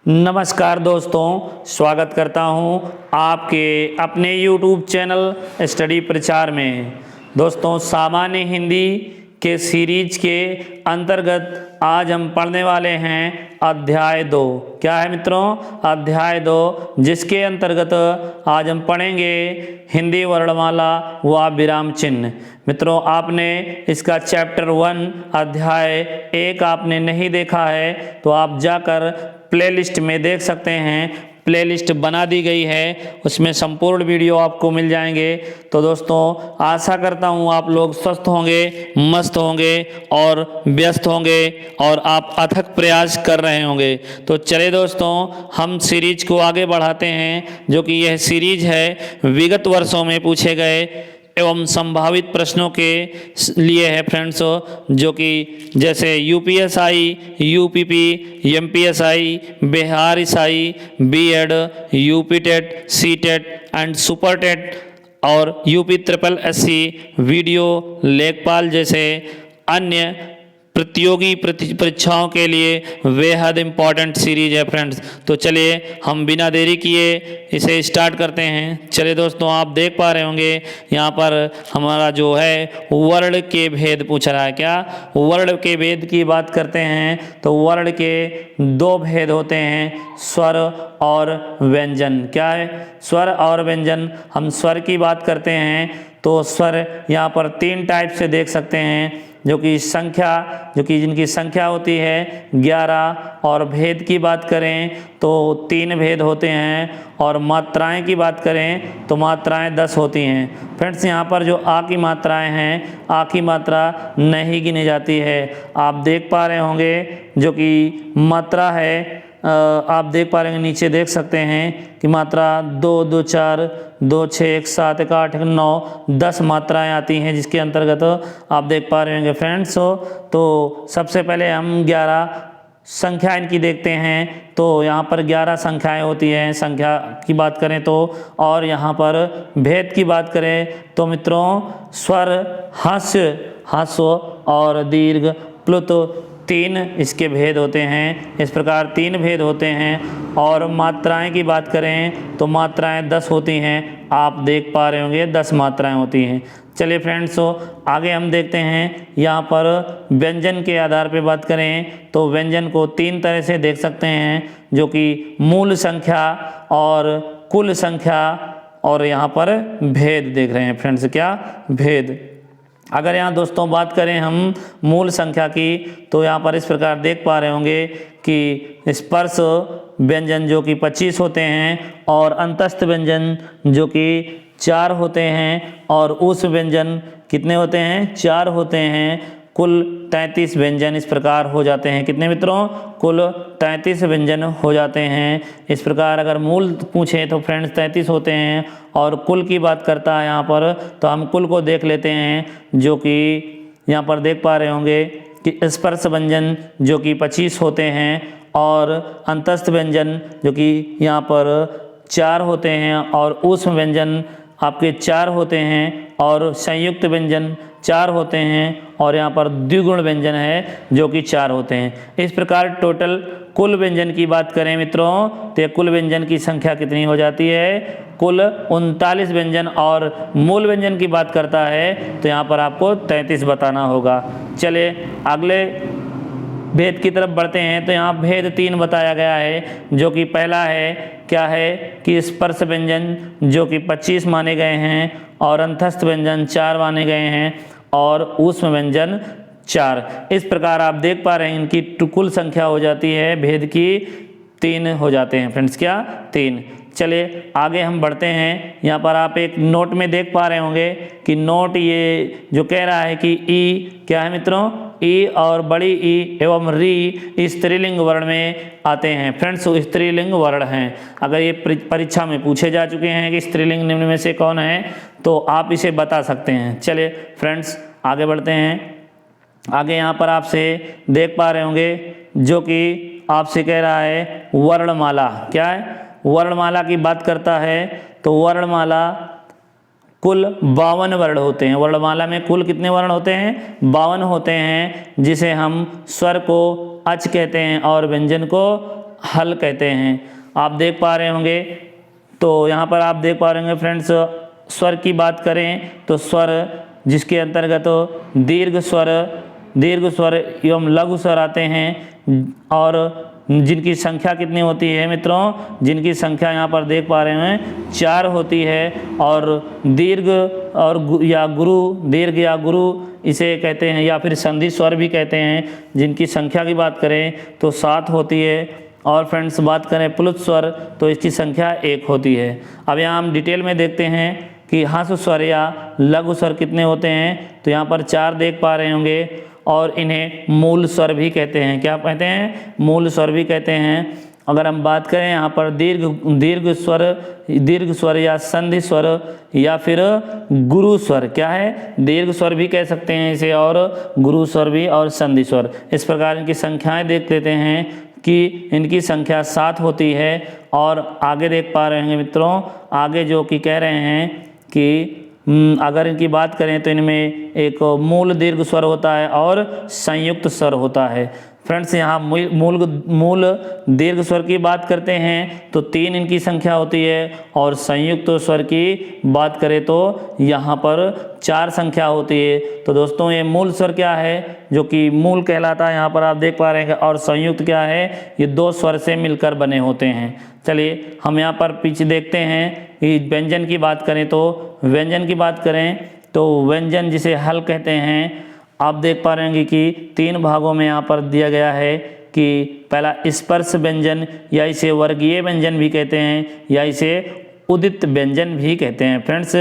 नमस्कार दोस्तों, स्वागत करता हूं आपके अपने YouTube चैनल स्टडी प्रचार में। दोस्तों, सामान्य हिंदी के सीरीज के अंतर्गत आज हम पढ़ने वाले हैं अध्याय 2। क्या है मित्रों? अध्याय 2, जिसके अंतर्गत आज हम पढ़ेंगे हिंदी वर्णमाला व विराम चिन्ह। मित्रों, आपने इसका चैप्टर 1 अध्याय 1 आपने नहीं देखा है तो आप जाकर प्लेलिस्ट में देख सकते हैं। प्लेलिस्ट बना दी गई है, उसमें संपूर्ण वीडियो आपको मिल जाएंगे। तो दोस्तों, आशा करता हूँ आप लोग स्वस्थ होंगे, मस्त होंगे और व्यस्त होंगे और आप अथक प्रयास कर रहे होंगे। तो चले दोस्तों, हम सीरीज को आगे बढ़ाते हैं, जो कि यह सीरीज है विगत वर्षों में पूछे गए एवं संभावित प्रश्नों के लिए है फ्रेंड्स, जो कि जैसे यूपीएसआई, यूपीपी, एमपीएसआई, बिहार ईसाई, BEd, UP TET, C TET and super TET और यूपी ट्रिपल एससी, वीडियो, लेखपाल जैसे अन्य प्रतियोगी परीक्षाओं के लिए बेहद इम्पॉर्टेंट सीरीज है फ्रेंड्स। तो चलिए हम बिना देरी किए इसे स्टार्ट करते हैं। चलिए दोस्तों, आप देख पा रहे होंगे यहाँ पर हमारा जो है वर्ण के भेद पूछ रहा है। क्या वर्ण के भेद की बात करते हैं तो वर्ण के 2 भेद होते हैं, स्वर और व्यंजन। क्या है? स्वर और व्यंजन। हम स्वर की बात करते हैं तो स्वर यहाँ पर 3 टाइप से देख सकते हैं, जो कि जिनकी संख्या होती है 11, और भेद की बात करें तो 3 भेद होते हैं, और मात्राएं की बात करें तो मात्राएं 10 होती हैं। फ्रेंड्स, यहाँ पर जो आ की मात्राएं हैं, आ की मात्रा नहीं गिनी जाती है। आप देख पा रहे होंगे जो कि मात्रा है, आप देख पा रहे हैं, नीचे देख सकते हैं कि मात्रा 2, 2, 4, 2, 6, 1, 7, 1, 8, 1, 9, 10 मात्राएं आती हैं, जिसके अंतर्गत आप देख पा रहे होंगे फ्रेंड्स। तो सबसे पहले हम 11 संख्या इनकी देखते हैं। तो यहाँ पर 11 संख्याएं होती हैं, संख्या की बात करें तो। और यहाँ पर भेद की बात करें तो मित्रों, स्वर, ह्रस्व और दीर्घ, प्लुत, 3 इसके भेद होते हैं। इस प्रकार 3 भेद होते हैं। और मात्राएं की बात करें तो मात्राएं 10 होती हैं। आप देख पा रहे होंगे 10 मात्राएं होती हैं। चलिए फ्रेंड्स, आगे हम देखते हैं। यहाँ पर व्यंजन के आधार पर बात करें तो व्यंजन को 3 तरह से देख सकते हैं, जो कि मूल संख्या और कुल संख्या, और यहाँ पर भेद देख रहे हैं फ्रेंड्स। क्या? भेद। अगर यहाँ दोस्तों बात करें हम मूल संख्या की तो यहाँ पर इस प्रकार देख पा रहे होंगे कि स्पर्श व्यंजन जो कि 25 होते हैं, और अंतस्थ व्यंजन जो कि 4 होते हैं, और उस व्यंजन कितने होते हैं? 4 होते हैं। कुल 33 व्यंजन इस प्रकार हो जाते हैं। कितने मित्रों? कुल 33 व्यंजन हो जाते हैं। इस प्रकार अगर मूल पूछे तो फ्रेंड्स 33 होते हैं, और कुल की बात करता है यहाँ पर तो हम कुल को देख लेते हैं, जो कि यहाँ पर देख पा रहे होंगे कि स्पर्श व्यंजन जो कि 25 होते हैं, और अंतस्थ व्यंजन जो कि यहाँ पर 4 होते हैं, और ऊष्म व्यंजन आपके 4 होते हैं, और संयुक्त व्यंजन 4 होते हैं, और यहाँ पर द्विगुण व्यंजन है जो कि 4 होते हैं। इस प्रकार टोटल कुल व्यंजन की बात करें मित्रों तो कुल व्यंजन की संख्या कितनी हो जाती है? कुल 39 व्यंजन। और मूल व्यंजन की बात करता है तो यहाँ पर आपको 33 बताना होगा। चले अगले भेद की तरफ बढ़ते हैं। तो यहाँ भेद 3 बताया गया है, जो कि पहला है, क्या है कि स्पर्श व्यंजन जो कि 25 माने गए हैं, और अंतस्थ व्यंजन 4 माने गए हैं, और ऊष्म व्यंजन 4। इस प्रकार आप देख पा रहे हैं इनकी कुल संख्या हो जाती है भेद की 3 हो जाते हैं फ्रेंड्स। क्या? 3। चलिए आगे हम बढ़ते हैं। यहाँ पर आप एक नोट में देख पा रहे होंगे कि नोट ये जो कह रहा है कि ई, क्या है मित्रों? ई और बड़ी ई एवं री स्त्रीलिंग वर्ण में आते हैं फ्रेंड्स। स्त्रीलिंग वर्ण हैं। अगर ये परीक्षा में पूछे जा चुके हैं कि स्त्रीलिंग निम्न में से कौन है, तो आप इसे बता सकते हैं। चलिए फ्रेंड्स आगे बढ़ते हैं। आगे यहाँ पर आपसे देख पा रहे होंगे जो कि आपसे कह रहा है वर्णमाला। क्या है? वर्णमाला की बात करता है तो वर्णमाला कुल 52 वर्ण होते हैं। वर्णमाला में कुल कितने वर्ण होते हैं? 52 होते हैं, जिसे हम स्वर को अच कहते हैं और व्यंजन को हल कहते हैं। आप देख पा रहे होंगे, तो यहाँ पर आप देख पा रहे होंगे फ्रेंड्स, स्वर की बात करें तो स्वर जिसके अंतर्गत दीर्घ स्वर एवं लघु स्वर आते हैं, और जिनकी संख्या कितनी होती है मित्रों, जिनकी संख्या यहाँ पर देख पा रहे हैं 4 होती है। और दीर्घ या गुरु इसे कहते हैं, या फिर संधि स्वर भी कहते हैं, जिनकी संख्या की बात करें तो 7 होती है। और फ्रेंड्स बात करें प्लुत स्वर तो इसकी संख्या 1 होती है। अब यहाँ हम डिटेल में देखते हैं कि ह्रस्व स्वर या लघु स्वर कितने होते हैं, तो यहाँ पर 4 देख पा रहे होंगे, और इन्हें मूल स्वर भी कहते हैं। क्या कहते हैं? मूल स्वर भी कहते हैं। अगर हम बात करें यहाँ पर दीर्घ स्वर या संधि स्वर या फिर गुरु स्वर, क्या है? दीर्घ स्वर भी कह सकते हैं इसे, और गुरु स्वर भी, और संधि स्वर। इस प्रकार इनकी संख्याएं देख लेते हैं कि इनकी संख्या 7 होती है। और आगे देख पा रहे हैं मित्रों, आगे जो कि कह रहे हैं कि अगर इनकी बात करें तो इनमें एक मूल दीर्घ स्वर होता है और संयुक्त स्वर होता है। फ्रेंड्स यहाँ मूल दीर्घ स्वर की बात करते हैं तो 3 इनकी संख्या होती है, और संयुक्त स्वर की बात करें तो यहाँ पर 4 संख्या होती है। तो दोस्तों ये मूल स्वर क्या है, जो कि मूल कहलाता है, यहाँ पर आप देख पा रहे हैं, और संयुक्त क्या है, ये 2 स्वर से मिलकर बने होते हैं। चलिए हम यहाँ पर पीछे देखते हैं कि व्यंजन की बात करें तो व्यंजन जिसे हल कहते हैं, आप देख पा रहे हैं कि 3 भागों में यहाँ पर दिया गया है कि पहला स्पर्श व्यंजन, या इसे वर्गीय व्यंजन भी कहते हैं, या इसे उदित व्यंजन भी कहते हैं। फ्रेंड्स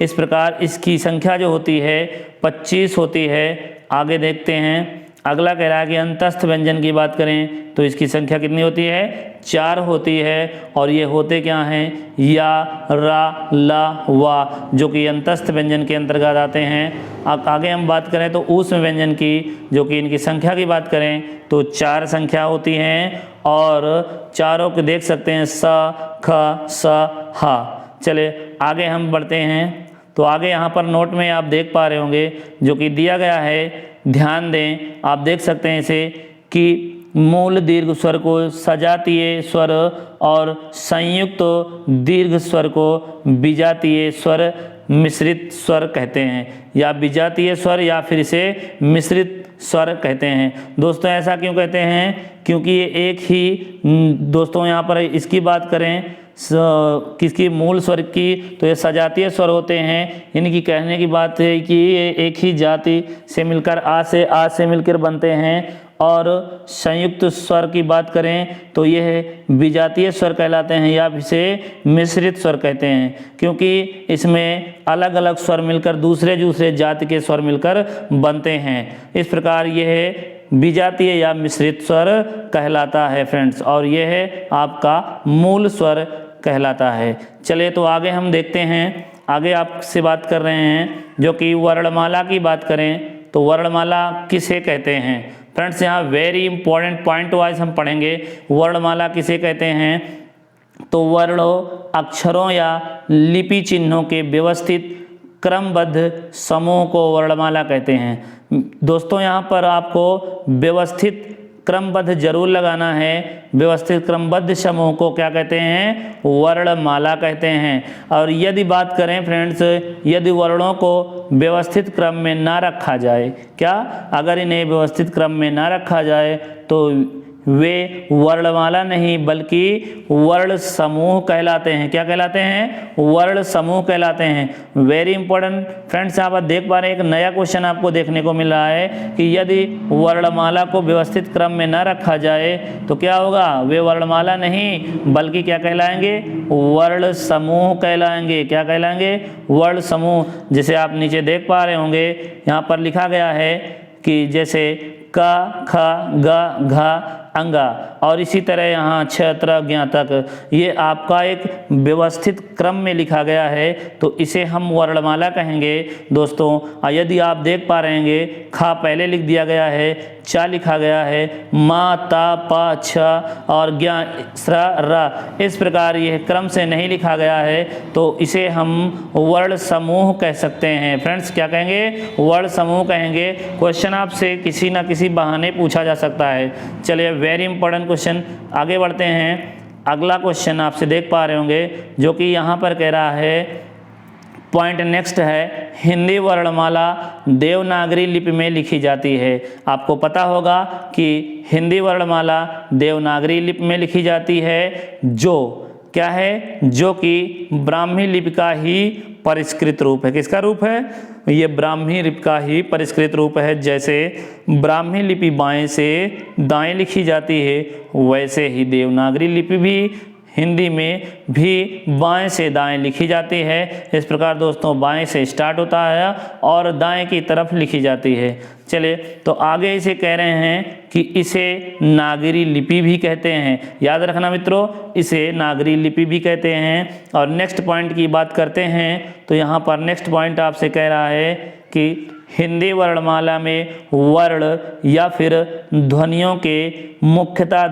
इस प्रकार इसकी संख्या जो होती है 25 होती है। आगे देखते हैं, अगला कह रहा है कि अंतस्थ व्यंजन की बात करें तो इसकी संख्या कितनी होती है? 4 होती है। और ये होते क्या हैं? या, रा, ला, वा, जो कि अंतस्थ व्यंजन के अंतर्गत आते हैं। अब आगे हम बात करें तो ऊष्म व्यंजन की, जो कि इनकी संख्या की बात करें तो 4 संख्या होती हैं, और चारों को देख सकते हैं स, ख, स, हा। चले आगे हम बढ़ते हैं, तो आगे यहाँ पर नोट में आप देख पा रहे होंगे जो कि दिया गया है, ध्यान दें, आप देख सकते हैं इसे कि मूल दीर्घ स्वर को सजातीय स्वर और संयुक्त दीर्घ स्वर को विजातीय स्वर मिश्रित स्वर कहते हैं, या विजातीय स्वर या फिर इसे मिश्रित स्वर कहते हैं। दोस्तों ऐसा क्यों कहते हैं? क्योंकि ये एक ही, दोस्तों यहाँ पर इसकी बात करें किसकी, मूल स्वर की, तो ये सजातीय स्वर होते हैं। इनकी कहने की बात है कि ये एक ही जाति से मिलकर आ से मिलकर बनते हैं। और संयुक्त स्वर की बात करें तो यह विजातीय स्वर कहलाते हैं, या इसे मिश्रित स्वर कहते हैं, क्योंकि इसमें अलग अलग स्वर मिलकर दूसरे जाति के स्वर मिलकर बनते हैं। इस प्रकार यह विजातीय या मिश्रित स्वर कहलाता है फ्रेंड्स, और यह है आपका मूल स्वर कहलाता है। चलिए तो आगे हम देखते हैं, आगे आपसे बात कर रहे हैं जो कि वर्णमाला की बात करें तो वर्णमाला किसे कहते हैं। फ्रेंड्स यहाँ वेरी इंपॉर्टेंट पॉइंट वाइज हम पढ़ेंगे, वर्णमाला किसे कहते हैं। तो वर्णों, अक्षरों या लिपि चिन्हों के व्यवस्थित क्रमबद्ध समूह को वर्णमाला कहते हैं। दोस्तों यहाँ पर आपको व्यवस्थित क्रमबद्ध जरूर लगाना है। व्यवस्थित क्रमबद्ध समूह को क्या कहते हैं? वर्णमाला कहते हैं। और यदि बात करें फ्रेंड्स, यदि वर्णों को व्यवस्थित क्रम में ना रखा जाए, क्या, अगर इन्हें व्यवस्थित क्रम में ना रखा जाए तो वे वर्णमाला नहीं बल्कि वर्ण समूह कहलाते हैं। क्या कहलाते हैं? वर्ण समूह कहलाते हैं। वेरी इंपॉर्टेंट फ्रेंड्स, आप देख पा रहे हैं एक नया क्वेश्चन आपको देखने को मिल रहा है कि यदि वर्णमाला को व्यवस्थित क्रम में न रखा जाए तो क्या होगा? वे वर्णमाला नहीं बल्कि क्या कहलाएंगे? वर्ण समूह कहलाएंगे। क्या कहलाएंगे? वर्ण समूह। जैसे आप नीचे देख पा रहे होंगे यहाँ पर लिखा गया है कि जैसे क, ख, ग, घ, अंगा, और इसी तरह यहाँ छ, त्र, ज्ञ तक ये आपका एक व्यवस्थित क्रम में लिखा गया है, तो इसे हम वर्णमाला कहेंगे दोस्तों। यदि आप देख पा रहे हैं खा पहले लिख दिया गया है, चा लिखा गया है, मा, ता, पा, छ और ज्ञ, स्र, र, इस प्रकार यह क्रम से नहीं लिखा गया है तो इसे हम वर्ण समूह कह सकते हैं। फ्रेंड्स क्या कहेंगे? वर्ण समूह कहेंगे। क्वेश्चन आपसे किसी ना किसी बहाने पूछा जा सकता है। चलिए वेरी इंपॉर्टेंट क्वेश्चन। आगे बढ़ते हैं, अगला क्वेश्चन आपसे देख पा रहे होंगे जो कि यहाँ पर कह रहा है, पॉइंट नेक्स्ट है, हिंदी वर्णमाला देवनागरी लिपि में लिखी जाती है। आपको पता होगा कि हिंदी वर्णमाला देवनागरी लिपि में लिखी जाती है, जो क्या है, जो कि ब्राह्मी लिपि का ही परिष्कृत रूप है। किसका रूप है? ये ब्राह्मी लिपि का ही परिष्कृत रूप है। जैसे ब्राह्मी लिपि बाएं से दाएं लिखी जाती है, वैसे ही देवनागरी लिपि भी हिंदी में भी बाएं से दाएं लिखी जाती है। इस प्रकार दोस्तों बाएं से स्टार्ट होता है और दाएं की तरफ लिखी जाती है। चलिए, तो आगे इसे कह रहे हैं कि इसे नागरी लिपि भी कहते हैं। याद रखना मित्रों, इसे नागरी लिपि भी कहते हैं। और नेक्स्ट पॉइंट की बात करते हैं, तो यहाँ पर नेक्स्ट पॉइंट आपसे कह रहा है कि हिंदी वर्णमाला में वर्ण या फिर ध्वनियों के मुख्यतः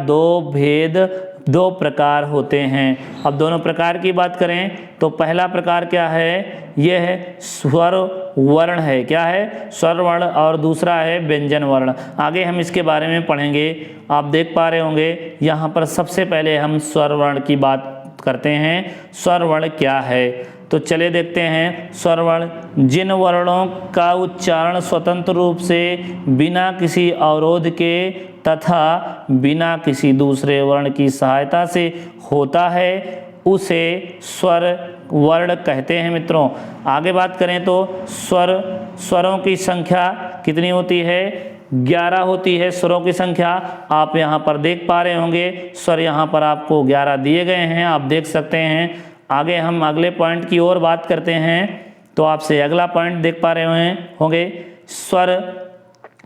दो प्रकार होते हैं। अब दोनों प्रकार की बात करें तो पहला प्रकार क्या है? यह है स्वर वर्ण है। क्या है? स्वर वर्ण। और दूसरा है व्यंजन वर्ण। आगे हम इसके बारे में पढ़ेंगे। आप देख पा रहे होंगे यहाँ पर सबसे पहले हम स्वर वर्ण की बात करते हैं। स्वर वर्ण क्या है? तो चले देखते हैं। स्वर वर्ण जिन वर्णों का उच्चारण स्वतंत्र रूप से बिना किसी अवरोध के तथा बिना किसी दूसरे वर्ण की सहायता से होता है, उसे स्वर वर्ण कहते हैं मित्रों। आगे बात करें तो स्वरों की संख्या कितनी होती है? 11 होती है स्वरों की संख्या। आप यहाँ पर देख पा रहे होंगे, स्वर यहाँ पर आपको 11 दिए गए हैं, आप देख सकते हैं। आगे हम अगले पॉइंट की ओर बात करते हैं, तो आपसे अगला पॉइंट देख पा रहे होंगे, स्वर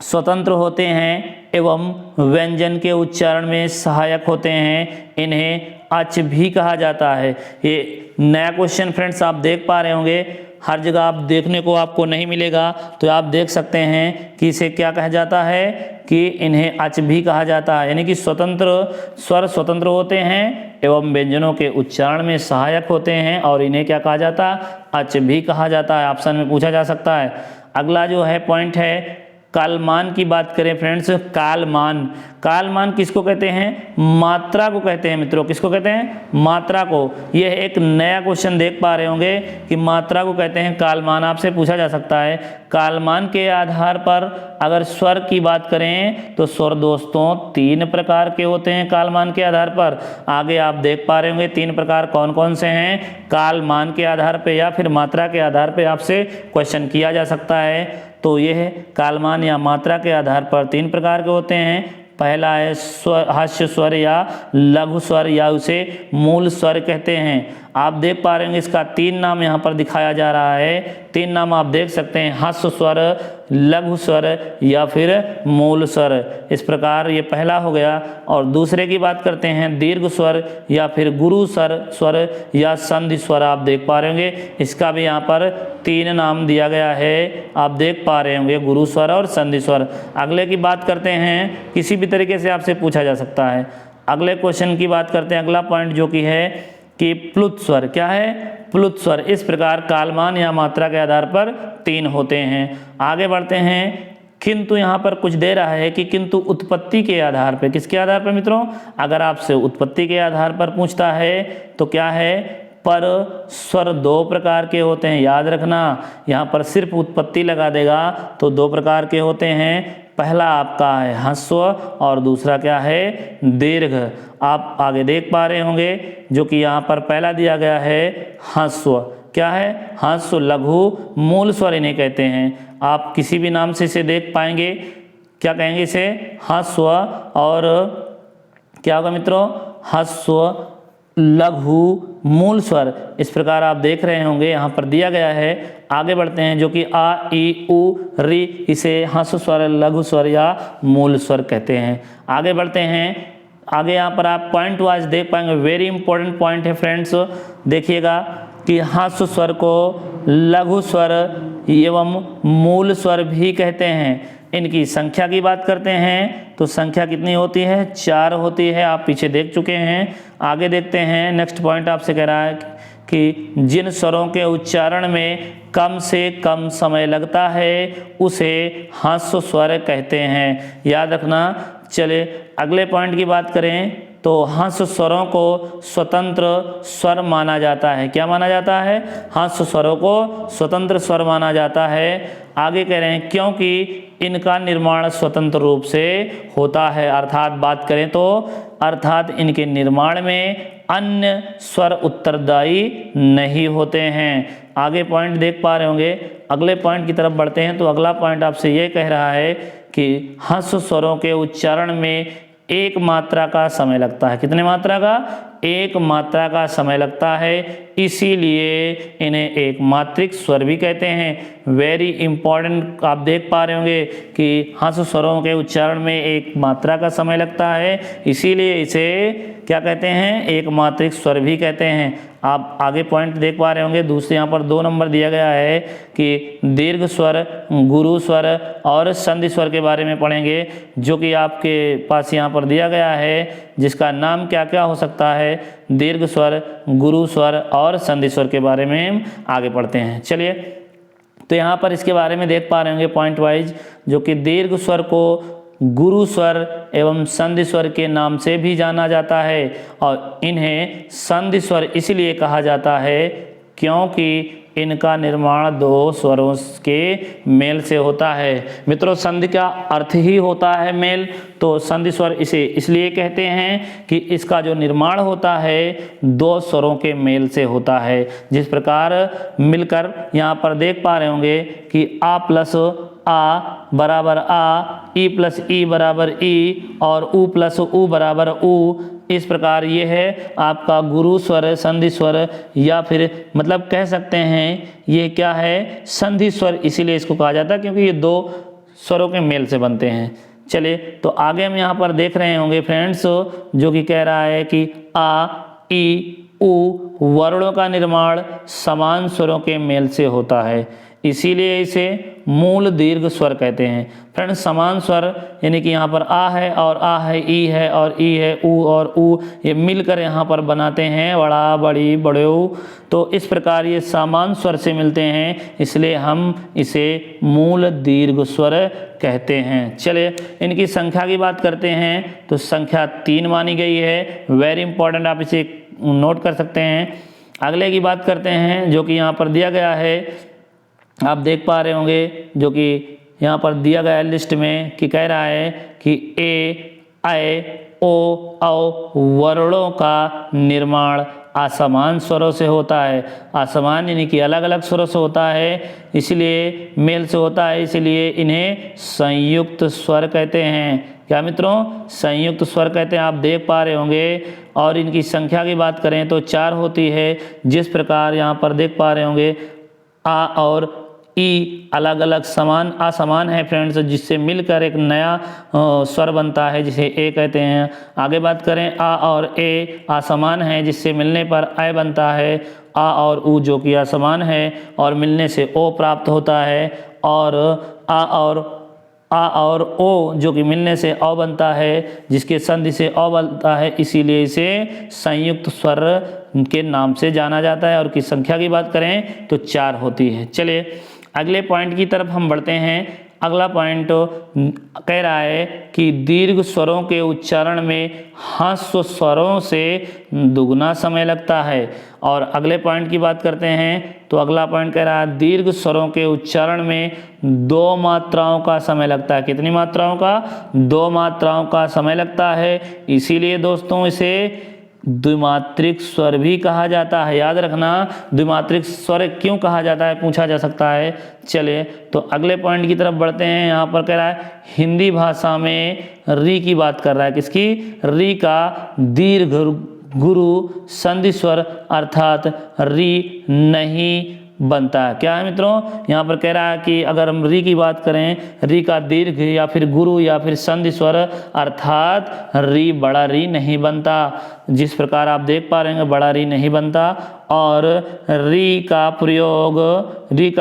स्वतंत्र होते हैं एवं व्यंजन के उच्चारण में सहायक होते हैं। इन्हें अच भी कहा जाता है। ये नया क्वेश्चन फ्रेंड्स आप देख पा रहे होंगे, हर जगह आप देखने को आपको नहीं मिलेगा। तो आप देख सकते हैं कि इसे क्या कहा जाता है, कि इन्हें अच भी कहा जाता है। यानी कि स्वर स्वतंत्र होते हैं एवं व्यंजनों के उच्चारण में सहायक होते हैं, और इन्हें क्या कहा जाता है? अच भी कहा जाता है। ऑप्शन में पूछा जा सकता है। अगला जो है पॉइंट है, कालमान की बात करें फ्रेंड्स। कालमान किसको कहते हैं? मात्रा को कहते हैं मित्रों। किसको कहते हैं? मात्रा को। यह एक नया क्वेश्चन देख पा रहे होंगे कि मात्रा को कहते हैं कालमान। आपसे पूछा जा सकता है कालमान के आधार पर अगर स्वर की बात करें तो स्वर दोस्तों 3 प्रकार के होते हैं कालमान के आधार पर। आगे आप देख पा रहे होंगे 3 प्रकार कौन कौन से हैं कालमान के आधार पर या फिर मात्रा के आधार पर आपसे क्वेश्चन किया जा सकता है। तो यह कालमान या मात्रा के आधार पर 3 प्रकार के होते हैं। पहला है हास्य स्वर या लघु स्वर, या उसे मूल स्वर कहते हैं। आप देख पा रहे हैं इसका 3 नाम यहाँ पर दिखाया जा रहा है। 3 नाम आप देख सकते हैं, हास्य स्वर, लघु स्वर या फिर मूल स्वर। इस प्रकार ये पहला हो गया। और दूसरे की बात करते हैं दीर्घ स्वर या फिर गुरु स्वर या संधि स्वर। आप देख पा रहे होंगे इसका भी यहाँ पर 3 नाम दिया गया है। आप देख पा रहे होंगे गुरु स्वर और संधि स्वर। अगले की बात करते हैं, किसी भी तरीके से आपसे पूछा जा सकता है। अगले क्वेश्चन की बात करते हैं। अगला पॉइंट जो कि है कि प्लुत स्वर। क्या है? प्लुत स्वर। इस प्रकार कालमान या मात्रा के आधार पर 3 होते हैं। आगे बढ़ते हैं। किंतु यहाँ पर कुछ दे रहा है कि किंतु उत्पत्ति के आधार पर। किसके आधार पर मित्रों? अगर आपसे उत्पत्ति के आधार पर पूछता है तो क्या है? पर स्वर 2 प्रकार के होते हैं। याद रखना, यहाँ पर सिर्फ उत्पत्ति लगा देगा तो 2 प्रकार के होते हैं। पहला आपका है ह्रस्व और दूसरा क्या है? दीर्घ। आप आगे देख पा रहे होंगे जो कि यहाँ पर पहला दिया गया है ह्रस्व। क्या है? ह्रस्व, लघु, मूल स्वर इन्हें कहते हैं। आप किसी भी नाम से इसे देख पाएंगे। क्या कहेंगे इसे? ह्रस्व और क्या होगा मित्रों? ह्रस्व, लघु, मूल स्वर। इस प्रकार आप देख रहे होंगे यहाँ पर दिया गया है। आगे बढ़ते हैं जो कि आ, ई, उ, री, इसे ह्रस्व स्वर, लघु स्वर या मूल स्वर कहते हैं। आगे बढ़ते हैं। आगे यहाँ पर आप पॉइंट वाइज देख पाएंगे। वेरी इंपॉर्टेंट पॉइंट है फ्रेंड्स, देखिएगा कि ह्रस्व स्वर को लघु स्वर एवं मूल स्वर भी कहते हैं। इनकी संख्या की बात करते हैं तो संख्या कितनी होती है? 4 होती है। आप पीछे देख चुके हैं। आगे देखते हैं। नेक्स्ट पॉइंट आपसे कह रहा है कि जिन स्वरों के उच्चारण में कम से कम समय लगता है उसे ह्रस्व स्वर कहते हैं। याद रखना, चले अगले पॉइंट की बात करें तो हंस स्वरों को स्वतंत्र स्वर माना जाता है। क्या माना जाता है? हंस स्वरों को स्वतंत्र स्वर माना जाता है। आगे कह रहे हैं क्योंकि इनका निर्माण स्वतंत्र रूप से होता है, अर्थात बात करें तो अर्थात इनके निर्माण में अन्य स्वर उत्तरदायी नहीं होते हैं। आगे पॉइंट देख पा रहे होंगे। अगले पॉइंट की तरफ बढ़ते हैं तो अगला पॉइंट आपसे ये कह रहा है कि हंस स्वरों के उच्चारण में एक मात्रा का समय लगता है। कितने मात्रा का? एक मात्रा का समय लगता है, इसीलिए इन्हें एक मात्रिक स्वर भी कहते हैं। वेरी इंपॉर्टेंट, आप देख पा रहे होंगे कि हंस स्वरों के उच्चारण में एक मात्रा का समय लगता है, इसीलिए इसे क्या कहते हैं? एक मात्रिक स्वर भी कहते हैं। आप आगे पॉइंट देख पा रहे होंगे। दूसरे यहाँ पर 2 नंबर दिया गया है कि दीर्घ स्वर, गुरु स्वर और संधि स्वर के बारे में पढ़ेंगे, जो कि आपके पास यहाँ पर दिया गया है, जिसका नाम क्या क्या हो सकता है। दीर्घ स्वर, गुरु स्वर और संधि स्वर के बारे में आगे पढ़ते हैं। चलिए तो यहाँ पर इसके बारे में देख पा रहे होंगे पॉइंट वाइज, जो कि दीर्घ स्वर को गुरु स्वर एवं संधि स्वर के नाम से भी जाना जाता है और इन्हें संधि स्वर इसलिए कहा जाता है क्योंकि इनका निर्माण 2 स्वरों के मेल से होता है। मित्रों, संधि का अर्थ ही होता है मेल, तो संधि स्वर इसे इसलिए कहते हैं कि इसका जो निर्माण होता है 2 स्वरों के मेल से होता है। जिस प्रकार मिलकर यहाँ पर देख पा रहे होंगे कि आ प्लस आ बराबर आ, ई प्लस ई बराबर ई और उ प्लस उ बराबर उ, इस प्रकार ये है आपका गुरु स्वर, संधि स्वर, या फिर मतलब कह सकते हैं ये क्या है? संधि स्वर। इसीलिए इसको कहा जाता है क्योंकि ये 2 स्वरों के मेल से बनते हैं। चलिए तो आगे हम यहाँ पर देख रहे होंगे फ्रेंड्स, जो कि कह रहा है कि आ, ई, उ वर्णों का निर्माण समान स्वरों के मेल से होता है, इसीलिए इसे मूल दीर्घ स्वर कहते हैं। फ्रेंड्स, समान स्वर यानी कि यहाँ पर आ है और आ है, ई है और ई है, उ और उ, ये मिलकर यहाँ पर बनाते हैं बड़ा, बड़ी, बड़ेऊ। तो इस प्रकार ये समान स्वर से मिलते हैं, इसलिए हम इसे मूल दीर्घ स्वर कहते हैं। चलिए इनकी संख्या की बात करते हैं तो संख्या 3 मानी गई है। वेरी इंपॉर्टेंट, आप इसे नोट कर सकते हैं। अगले की बात करते हैं जो कि यहाँ पर दिया गया है, आप देख पा रहे होंगे, जो कि यहाँ पर दिया गया है लिस्ट में कि कह रहा है कि ए, ऐ, ओ, औ वर्णों का निर्माण असमान स्वरों से होता है। असमान यानी कि अलग अलग स्वरों से होता है, इसलिए मेल से होता है, इसलिए इन्हें संयुक्त स्वर कहते हैं। क्या मित्रों? संयुक्त स्वर कहते हैं, आप देख पा रहे होंगे। और इनकी संख्या की बात करें तो 4 होती है। जिस प्रकार यहाँ पर देख पा रहे होंगे आ और ई अलग अलग समान असमान है फ्रेंड्स, जिससे मिलकर एक नया स्वर बनता है जिसे ए कहते हैं। आगे बात करें आ और ए असमान है, जिससे मिलने पर ऐ बनता है। आ और उ जो कि असमान है और मिलने से ओ प्राप्त होता है। और आ और ओ जो कि मिलने से औ बनता है, जिसके संधि से औ बनता है, इसीलिए इसे संयुक्त स्वर के नाम से जाना जाता है। और की संख्या की बात करें तो 4 होती है। चलिए अगले पॉइंट की तरफ हम बढ़ते हैं। अगला पॉइंट कह रहा है कि दीर्घ स्वरों के उच्चारण में ह्रस्व स्वरों से दुगना समय लगता है। और अगले पॉइंट की बात करते हैं तो अगला पॉइंट कह रहा है दीर्घ स्वरों के उच्चारण में 2 मात्राओं का समय लगता है। कितनी मात्राओं का? 2 मात्राओं का समय लगता है, इसीलिए दोस्तों इसे द्विमात्रिक स्वर भी कहा जाता है। याद रखना, द्विमात्रिक स्वर क्यों कहा जाता है, पूछा जा सकता है। चलिए तो अगले पॉइंट की तरफ बढ़ते हैं। यहाँ पर कह रहा है हिंदी भाषा में री की बात कर रहा है। किसकी? री का दीर्घ गुरु संधि स्वर अर्थात री नहीं बनता है। क्या है मित्रों? यहाँ पर कह रहा है कि अगर हम री की बात करें, री का दीर्घ या फिर गुरु या फिर संधि स्वर अर्थात री बड़ा री नहीं बनता। जिस प्रकार आप देख पा रहे हैं बड़ा री नहीं बनता। और री का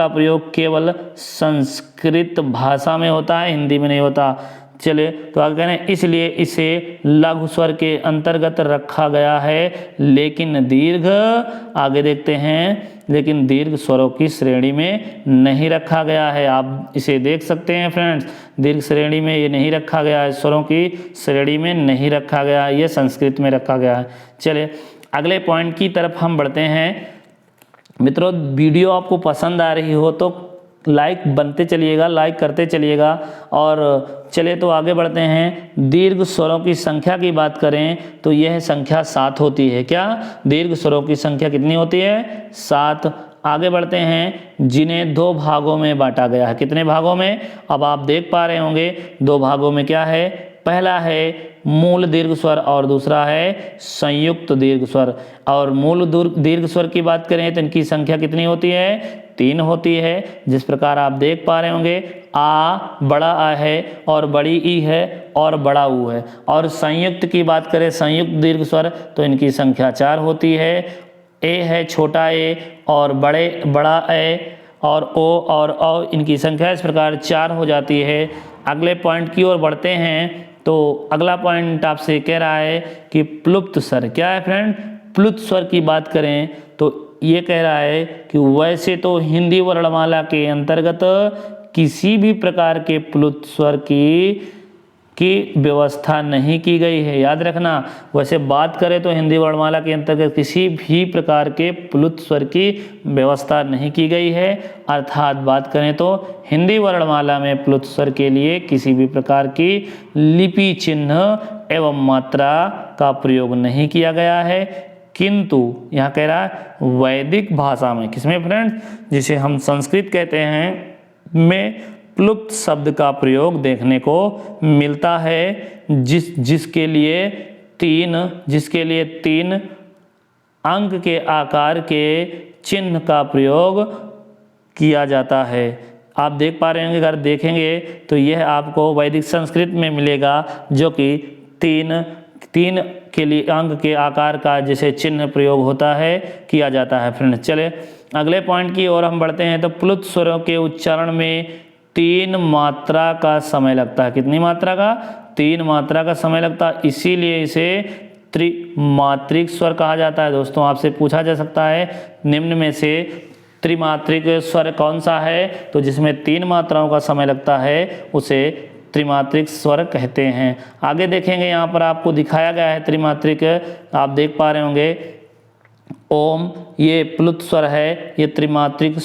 प्रयोग केवल संस्कृत भाषा में होता है, हिंदी में नहीं होता। चलिए तो आगे कह रहे हैं इसलिए इसे लघु स्वर के अंतर्गत रखा गया है, लेकिन दीर्घ, आगे देखते हैं, लेकिन दीर्घ स्वरों की श्रेणी में नहीं रखा गया है। आप इसे देख सकते हैं फ्रेंड्स, दीर्घ श्रेणी में ये नहीं रखा गया है, स्वरों की श्रेणी में नहीं रखा गया है, ये संस्कृत में रखा गया है। चलिए अगले पॉइंट की तरफ हम बढ़ते हैं। मित्रों वीडियो आपको पसंद आ रही हो तो लाइक बनते चलिएगा, लाइक करते चलिएगा। और चलिए तो आगे बढ़ते हैं। दीर्घ स्वरों की संख्या की बात करें तो यह संख्या 7 होती है। क्या? दीर्घ स्वरों की संख्या कितनी होती है? 7। आगे बढ़ते हैं, जिन्हें 2 भागों में बांटा गया है। कितने भागों में? अब आप देख पा रहे होंगे 2 भागों में। क्या है? पहला है मूल दीर्घ स्वर और दूसरा है संयुक्त दीर्घ स्वर। और मूल दीर्घ स्वर की बात करें तो इनकी संख्या कितनी होती है? 3 होती है। जिस प्रकार आप देख पा रहे होंगे, आ बड़ा आ है और बड़ी ई है और बड़ा ऊ है। और संयुक्त की बात करें, संयुक्त दीर्घ स्वर, तो इनकी संख्या 4 होती है। ए है छोटा ए और बड़ा ए और ओ और औ, इनकी संख्या इस प्रकार 4 हो जाती है। अगले पॉइंट की ओर बढ़ते हैं तो अगला पॉइंट आपसे कह रहा है कि प्लुप्त स्वर। क्या है फ्रेंड? प्लुप्त स्वर की बात करें तो ये कह रहा है कि वैसे तो हिंदी वर्णमाला के अंतर्गत किसी भी प्रकार के प्लुप्त स्वर की व्यवस्था नहीं की गई है। याद रखना, वैसे बात करें तो हिंदी वर्णमाला के अंतर्गत किसी भी प्रकार के प्लुप्त स्वर की व्यवस्था नहीं की गई है। अर्थात बात करें तो हिंदी वर्णमाला में प्लुप्त स्वर के लिए किसी भी प्रकार की लिपि, चिन्ह एवं मात्रा का प्रयोग नहीं किया गया है। किंतु यहाँ कह रहा है वैदिक भाषा में, किसमें फ्रेंड्स? जिसे हम संस्कृत कहते हैं, में प्लुप्त शब्द का प्रयोग देखने को मिलता है, जिसके लिए तीन अंक के आकार के चिन्ह का प्रयोग किया जाता है। आप देख पा रहे होंगे, अगर देखेंगे तो यह आपको वैदिक संस्कृत में मिलेगा, जो कि तीन के लिए अंक के आकार का जैसे चिन्ह प्रयोग होता है, किया जाता है फ्रेंड्स। चले अगले पॉइंट की ओर हम बढ़ते हैं। तो प्लुप्त स्वरों के उच्चारण में 3 मात्रा का समय लगता है। कितनी मात्रा का? 3 मात्रा का समय लगता है, इसीलिए इसे त्रिमात्रिक स्वर कहा जाता है। दोस्तों आपसे पूछा जा सकता है निम्न में से त्रिमात्रिक स्वर कौन सा है? तो जिसमें 3 मात्राओं का समय लगता है उसे त्रिमात्रिक स्वर कहते हैं। आगे देखेंगे, यहाँ पर आपको दिखाया गया है त्रिमात्रिक, आप देख पा रहे होंगे ओम, ये प्लुप्त स्वर है, ये त्रिमात्रिक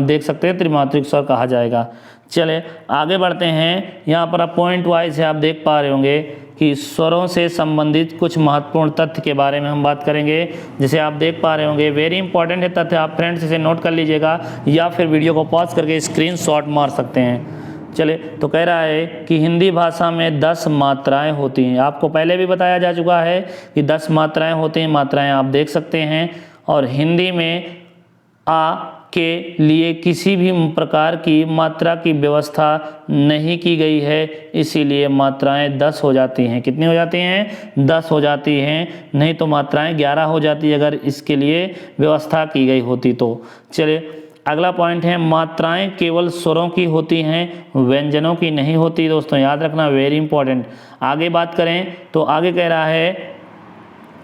देख सकते हैं, त्रिमात्रिक स्वर कहा जाएगा। चले आगे बढ़ते हैं। यहाँ पर आप पॉइंट वाइज है, आप देख पा रहे होंगे कि स्वरों से संबंधित कुछ महत्वपूर्ण तथ्य के बारे में हम बात करेंगे। जिसे आप देख पा रहे होंगे, वेरी इंपॉर्टेंट है तथ्य, आप फ्रेंड्स इसे नोट कर लीजिएगा या फिर वीडियो को पॉज करके स्क्रीनशॉट मार सकते हैं। चले तो कह रहा है कि हिंदी भाषा में 10 मात्राएं होती हैं। आपको पहले भी बताया जा चुका है कि 10 मात्राएं होती हैं, मात्राएं आप देख सकते हैं। और हिंदी में आ के लिए किसी भी प्रकार की मात्रा की व्यवस्था नहीं की गई है, इसीलिए मात्राएं 10 हो जाती हैं। कितनी हो जाती हैं? 10 हो जाती हैं, नहीं तो मात्राएं 11 हो जाती है अगर इसके लिए व्यवस्था की गई होती तो। चलिए अगला पॉइंट है, मात्राएं केवल स्वरों की होती हैं, व्यंजनों की नहीं होती। दोस्तों याद रखना, वेरी इंपॉर्टेंट। आगे बात करें तो आगे कह रहा है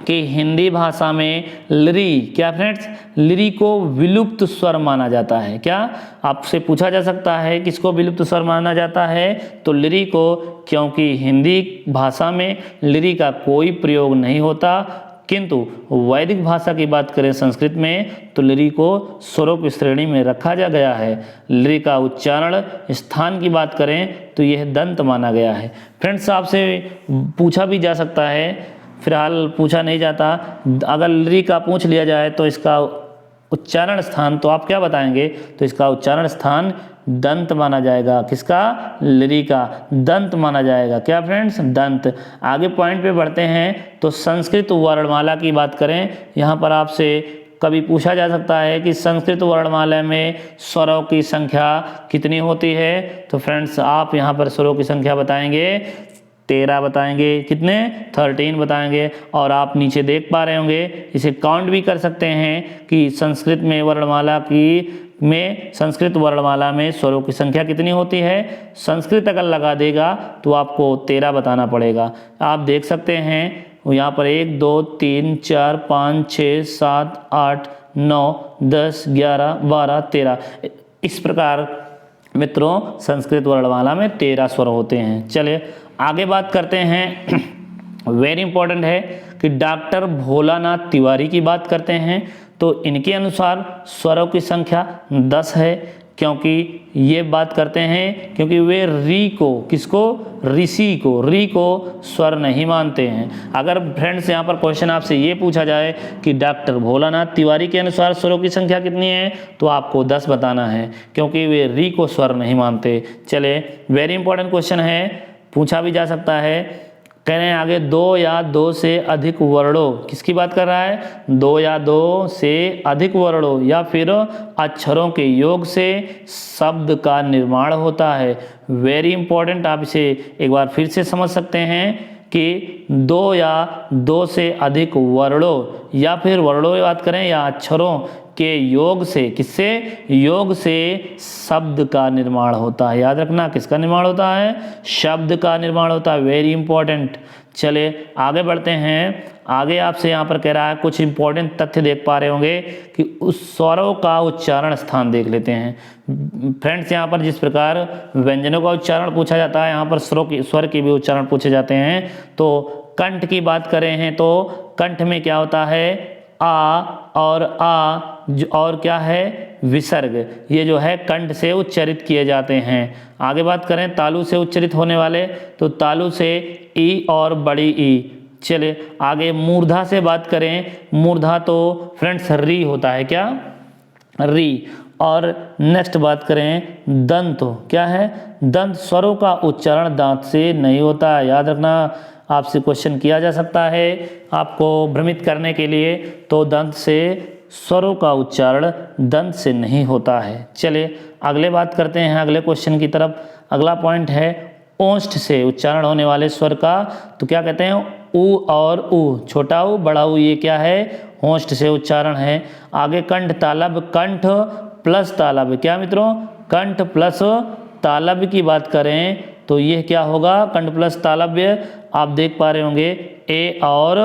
कि हिंदी भाषा में लिरी, क्या फ्रेंड्स? लिरी को विलुप्त स्वर माना जाता है। क्या आपसे पूछा जा सकता है किसको विलुप्त स्वर माना जाता है? तो लिरी को, क्योंकि हिंदी भाषा में लिरी का कोई प्रयोग नहीं होता। किंतु वैदिक भाषा की बात करें संस्कृत में तो लिरी को स्वरों की श्रेणी में रखा जा गया है। लिरी का उच्चारण स्थान की बात करें तो यह दंत माना गया है। फ्रेंड्स आपसे पूछा भी जा सकता है, फिलहाल पूछा नहीं जाता, अगर लिरी का पूछ लिया जाए तो इसका उच्चारण स्थान तो आप क्या बताएंगे? तो इसका उच्चारण स्थान दंत माना जाएगा। किसका? लिरी का दंत माना जाएगा। क्या फ्रेंड्स? दंत। आगे पॉइंट पे बढ़ते हैं तो संस्कृत वर्णमाला की बात करें, यहाँ पर आपसे कभी पूछा जा सकता है कि संस्कृत वर्णमाला में स्वरों की संख्या कितनी होती है? तो फ्रेंड्स आप यहाँ पर स्वरों की संख्या बताएंगे 13 बताएंगे, कितने 13 बताएंगे। और आप नीचे देख पा रहे होंगे, इसे काउंट भी कर सकते हैं कि संस्कृत वर्णमाला में स्वरों की संख्या कितनी होती है। संस्कृत अगर लगा देगा तो आपको 13 बताना पड़ेगा। आप देख सकते हैं यहाँ पर 1 2 3 4 5 6 7 8 9 10 11 12 13 इस प्रकार मित्रों संस्कृत वर्णमाला में 13 स्वर होते हैं। चलिए आगे बात करते हैं। वेरी इंपॉर्टेंट है कि डॉक्टर भोलानाथ तिवारी की बात करते हैं तो इनके अनुसार स्वरों की संख्या 10 है, क्योंकि ये बात करते हैं क्योंकि वे री को स्वर नहीं मानते हैं। अगर फ्रेंड्स यहाँ पर क्वेश्चन आपसे ये पूछा जाए कि डॉक्टर भोलानाथ तिवारी के अनुसार स्वरों की संख्या कितनी है तो आपको 10 बताना है, क्योंकि वे री को स्वर नहीं मानते। चले वेरी इंपॉर्टेंट क्वेश्चन है, पूछा भी जा सकता है। कह रहे हैं आगे 2 या 2 से अधिक वर्णों, किसकी बात कर रहा है, 2 या 2 से अधिक वर्णों या फिर अक्षरों के योग से शब्द का निर्माण होता है। वेरी इंपॉर्टेंट, आप इसे एक बार फिर से समझ सकते हैं कि 2 या 2 से अधिक वर्णों या फिर वर्णों की बात करें या अक्षरों के योग से, किससे, योग से शब्द का निर्माण होता है। याद रखना किसका निर्माण होता है, शब्द का निर्माण होता है। Very important. चले आगे बढ़ते हैं। आगे आपसे यहाँ पर कह रहा है कुछ इंपॉर्टेंट तथ्य देख पा रहे होंगे कि उस स्वरों का उच्चारण स्थान देख लेते हैं। फ्रेंड्स यहाँ पर जिस प्रकार व्यंजनों का उच्चारण पूछा जाता है, यहाँ पर स्वर के भी उच्चारण पूछे जाते हैं। तो कंठ की बात करें हैं तो कंठ में क्या होता है, आ और और क्या है, विसर्ग, ये जो है कंठ से उच्चारित किए जाते हैं। आगे बात करें तालु से उच्चारित होने वाले तो तालु से ई और बड़ी ई। चले आगे मूर्धा से बात करें, मूर्धा तो फ्रेंड्स री होता है, क्या, री। और नेक्स्ट बात करें दंत, क्या है, दंत। स्वरों का उच्चारण दांत से नहीं होता है। याद रखना, आपसे क्वेश्चन किया जा सकता है आपको भ्रमित करने के लिए। तो दंत से स्वरों का उच्चारण दंत से नहीं होता है। चलिए अगले बात करते हैं अगले क्वेश्चन की तरफ। अगला पॉइंट है ओष्ठ से उच्चारण होने वाले स्वर का, तो क्या कहते हैं, उ और उ, छोटा उ बड़ा उ, ये क्या है, ओष्ठ से उच्चारण है। आगे कंठ तालब, कंठ प्लस तालब, क्या मित्रों, कंठ प्लस तालब की बात करें तो यह क्या होगा, कंठ प्लस तालव्य। आप देख पा रहे होंगे ए और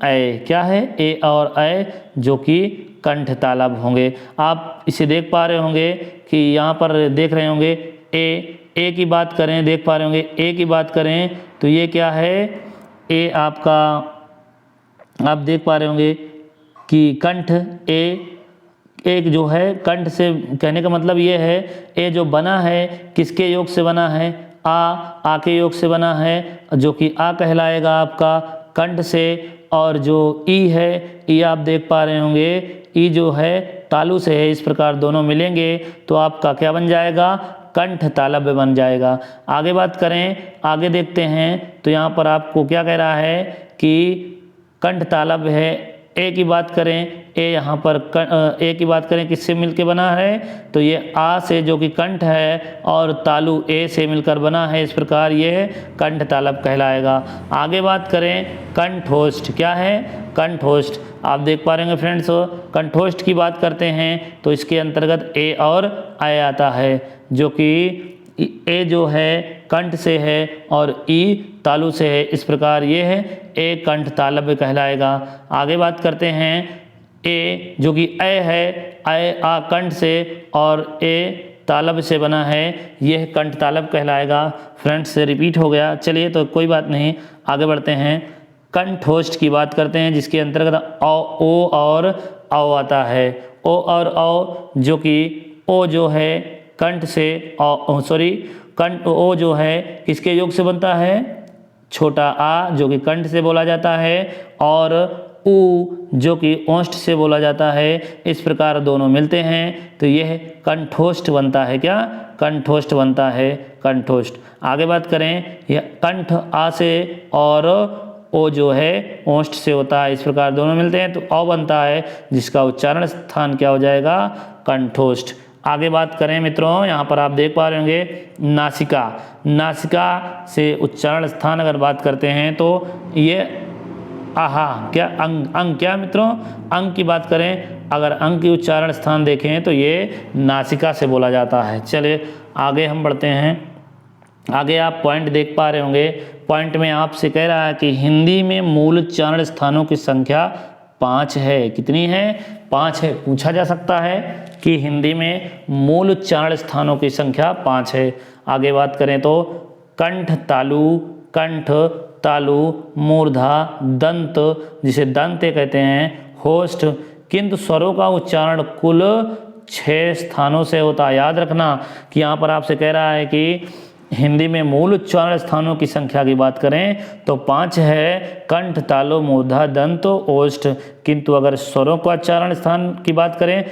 ऐ, क्या है, ए और ऐ, जो कि कंठ तालब होंगे। आप इसे देख पा रहे होंगे कि यहाँ पर देख रहे होंगे ए की बात करें, देख पा रहे होंगे ए की बात करें तो ये क्या है, ए आपका, आप देख पा रहे होंगे कि कंठ ए, एक जो है कंठ से, कहने का मतलब ये है ए जो बना है किसके योग से बना है, आ के योग से बना है, जो कि आ कहलाएगा आपका कंठ से। और जो ई है, ई आप देख पा रहे होंगे, ई जो है तालु से है। इस प्रकार दोनों मिलेंगे तो आपका क्या बन जाएगा, कंठ तालव्य बन जाएगा। आगे बात करें, आगे देखते हैं तो यहाँ पर आपको क्या कह रहा है कि कंठ तालव्य है। ए की बात करें, ए यहाँ पर ए की बात करें किससे मिलकर बना है, तो ये आ से जो कि कंठ है और तालु ए से मिलकर बना है। इस प्रकार ये कंठ तालव्य कहलाएगा। आगे बात करें कंठोष्ठ, क्या है, कंठोष्ठ। आप देख पा रहे हैं फ्रेंड्स, कंठोष्ठ की बात करते हैं तो इसके अंतर्गत ए और ऐ आता है, जो कि ए जो है कंठ से है और ई तालु से है। इस प्रकार ये है ए कंठ तालव्य कहलाएगा। आगे बात करते हैं ए जो कि ऐ है, ऐ आ कंठ से और ए तालव्य से बना है, यह कंठ तालव्य कहलाएगा। फ्रेंड्स से रिपीट हो गया, चलिए तो कोई बात नहीं, आगे बढ़ते हैं। कंठोष्ठ की बात करते हैं जिसके अंतर्गत ओ और औ आता है। ओ और औ, जो कि ओ जो है कंठ से, कंठ ओ जो है किसके योग से बनता है, छोटा आ जो कि कंठ से बोला जाता है और उ जो कि ओष्ठ से बोला जाता है। इस प्रकार दोनों मिलते हैं तो यह कंठोष्ठ बनता है, क्या, कंठोष्ठ बनता है, कंठोष्ठ। आगे बात करें, यह कंठ आ से और ओ जो है ओष्ठ से होता है। इस प्रकार दोनों मिलते हैं तो औ बनता है, जिसका उच्चारण स्थान क्या हो जाएगा, कंठोष्ठ। आगे बात करें मित्रों, यहाँ पर आप देख पा रहे होंगे नासिका। नासिका से उच्चारण स्थान अगर बात करते हैं तो ये आहा, क्या अंग क्या मित्रों, अंग की बात करें, अगर अंग की उच्चारण स्थान देखें तो ये नासिका से बोला जाता है। चलिए आगे हम बढ़ते हैं। आगे आप पॉइंट देख पा रहे होंगे, पॉइंट में आपसे कह रहा है कि हिंदी में मूल उच्चारण स्थानों की संख्या 5 है। कितनी है? 5 है। पूछा जा सकता है कि हिंदी में मूल उच्चारण स्थानों की संख्या 5 है। आगे बात करें तो कंठ तालु, कंठ तालु, मूर्धा, दंत जिसे दंत कहते हैं, होष्ठ, किंतु स्वरों का उच्चारण कुल 6 स्थानों से होता है। याद रखना कि यहाँ पर आपसे कह रहा है कि हिंदी में मूल उच्चारण स्थानों की संख्या की बात करें तो 5 है, कंठ तालु मूर्धा दंत ओष्ठ, किंतु अगर स्वरों का उच्चारण स्थान की बात करें,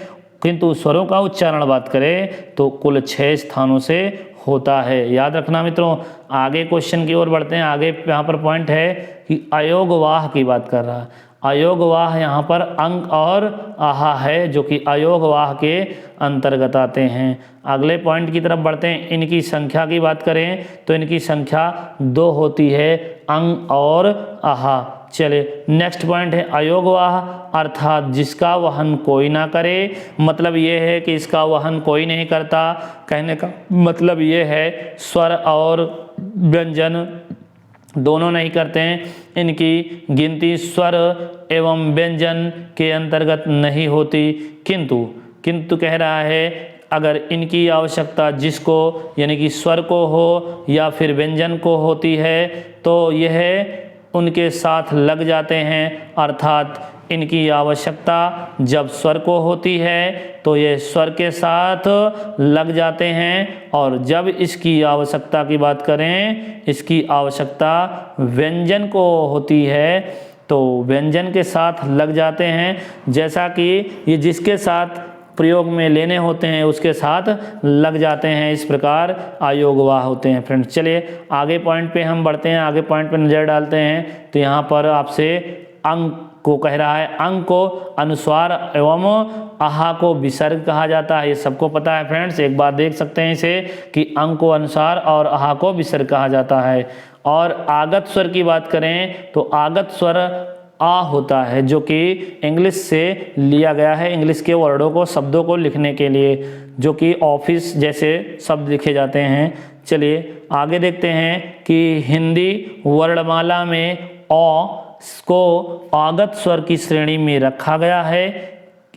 किंतु स्वरों का उच्चारण बात करें तो कुल 6 स्थानों से होता है। याद रखना मित्रों। आगे क्वेश्चन की ओर बढ़ते हैं। आगे यहाँ पर पॉइंट है कि अयोगवाह की बात कर रहा है। अयोगवाह यहाँ पर अंग और आहा है जो कि अयोगवाह के अंतर्गत आते हैं। अगले पॉइंट की तरफ बढ़ते हैं। इनकी संख्या की बात करें तो इनकी संख्या 2 होती है, अंग और आहा। चले नेक्स्ट पॉइंट है अयोगवाह अर्थात जिसका वहन कोई ना करे। मतलब ये है कि इसका वहन कोई नहीं करता। कहने का मतलब ये है स्वर और व्यंजन दोनों नहीं करते हैं। इनकी गिनती स्वर एवं व्यंजन के अंतर्गत नहीं होती, किंतु कह रहा है अगर इनकी आवश्यकता जिसको यानी कि स्वर को हो या फिर व्यंजन को होती है तो यह उनके साथ लग जाते हैं। अर्थात इनकी आवश्यकता जब स्वर को होती है तो ये स्वर के साथ लग जाते हैं, और जब इसकी आवश्यकता की बात करें, इसकी आवश्यकता व्यंजन को होती है तो व्यंजन के साथ लग जाते हैं। जैसा कि ये जिसके साथ प्रयोग में लेने होते हैं उसके साथ लग जाते हैं। इस प्रकार अयोगवाह होते हैं। फ्रेंड्स चलिए आगे पॉइंट पे हम बढ़ते हैं। आगे पॉइंट पे नज़र डालते हैं तो यहाँ पर आपसे अंग को कह रहा है। अंग को अनुस्वार एवं आहा को विसर्ग कहा जाता है। ये सबको पता है फ्रेंड्स। एक बार देख सकते हैं इसे कि अंग को अनुस्वार और आहा को विसर्ग कहा जाता है। और आगत स्वर की बात करें तो आगत स्वर आ होता है जो कि इंग्लिश से लिया गया है। इंग्लिश के वर्डों को, शब्दों को लिखने के लिए, जो कि ऑफिस जैसे शब्द लिखे जाते हैं। चलिए आगे देखते हैं कि हिंदी वर्णमाला में अ को आगत स्वर की श्रेणी में रखा गया है।